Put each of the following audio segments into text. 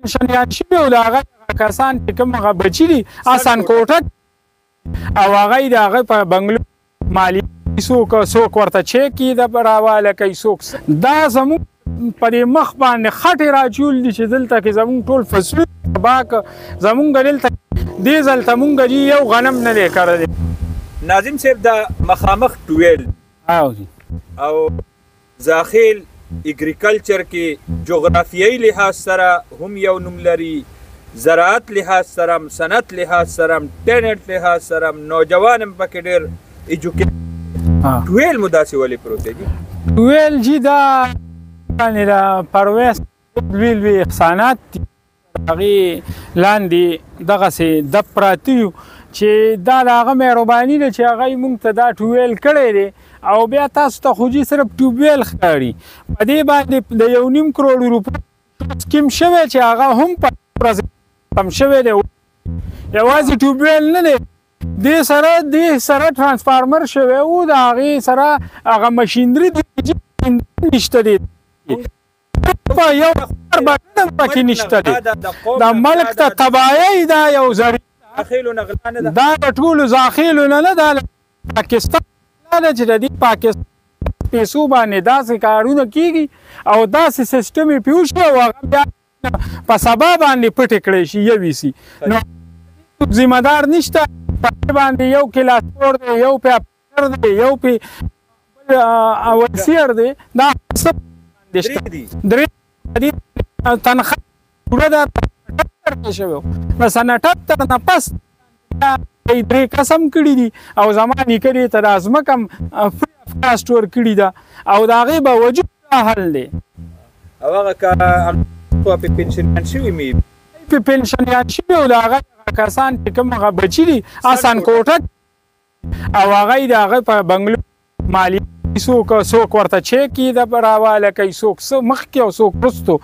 پنشنیان شوي او د هغه کسان چې کوم هغه بچي دي اسان کوټه او هغه د هغه په بنګلو مالیه څوک ورته چیک د راواله کوي څوک دا زموږ په دې مخ باندې خټې راچول دي چې دلته کې زموږ ټول فصلونه تباه کړه زموږ دلته دې ځل ته مونږ یو غنم نه دی کرلی ناظم صاحب دا مخامخ ټویل او زاخیل اګریکلچر کې جغرافیایي لحاظ سره هم یو نوم لري زراعت لحاظ سره صنعت لحاظ سره ټیننټ لحاظ سره نوجوان هم پکې ډېر ایجوکیټ ټویل مو داسې ولې پروت دی ټویل جي دا یعنې د پرویز لوی لوی احسانات دي هغې لاندې دغسې دب پراته یو چې دا د هغه مهرباني ده چې هغه یې مونږ ته دا ټویل کړی دی او بیا تاسو ته خو جي صرف ټوبویل ښکاري په دې باندې د 1.5 کروړ روپۍ سکیم شوی چې هغه هم په ورځ کم شوی دی یوازې ټوبویل نه دی دې سره ټرانسفارمر شوی و د هغې سره هغه مشینري نشته دی یو پکې نشته دی د ملک ته تباهۍ دا یو ضروري دا د ټولو زاخیلو نه دا پاکستان ده چې د دې پاکستان پیسو باندې داسې کارونه کېږي او داسې سیسټم یې پې وشي او هغه بیا په سبا باندې پټې کړی شي یوې سي نو ذمه دار نشته په دې باندې یو کلاسپور دی یو پې افسر دی یو پې وسیر دی دا څه درې تنخواه پوره ده 78 شوی نو سنه 78 نه پس درې قسم کړي دي او زما نیکه دې ته د ځمکه هم فري اف کاسټ ورکړې ده او د هغې باوجود دا حل دی او هغه په پنشنیان شوي مې په پنشنیان شوي او د هغه کسان چې کوم هغه بچي دي اسان کوټه او هغه د هغه په بنګلو مالیه څوک ورته چیک د راواله کوي څوک مخکې او څوک وروستو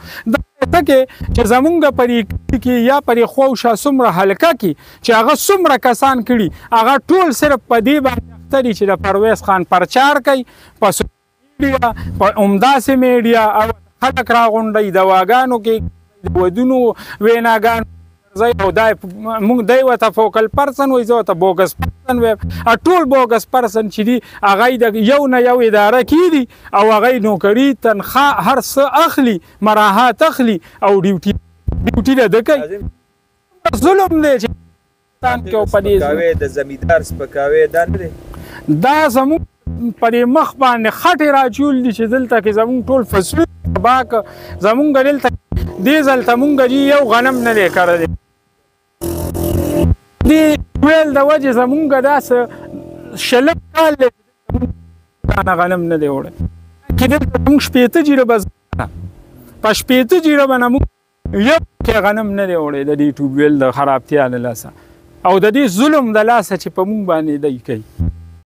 دا چې زمونږ پرې کې یا پرې خواوشا څومره حلقه کې چې هغه څومره کسان کړي هغه ټول صرف په دې باندې اخته دي چې د پرویز خان پرچار کوي په میډیا په همداسې میډیا او خلک راغونډوي دواګانو کې د ودونو ویناګانو او موږ دی ورته فوکل پرسن وایي زه ورته بوګس پرسن وایم ټول بوګس پرسن چې دي هغه د یو نه یو اداره کېدي او هغه نوکري تنخواه هر څه اخلي مراحات اخلي او ډیوټي ده کوي ظلم دی چې د زمیندار سپکاوی دا نه دی دا زموږ په دې مخ باندې خټې راچول دي چې دلته کې زموږ ټول فصلونه تباه کړه زموږ دلته دې ځل ته مونږ یو غنم نه دی کرلی دې ټویل د وجې زمونږ داسې شلم کال دی دانه غنم نه دی وړی کې دلته مونږ 80 جیره به په 80 جیره به نه مونږ یو کې غنم نه دی وړی د دې ټوبویل د خرابتیا له لاسه او د دې ظلم د لاسه چې په مونږ باندې دی کوي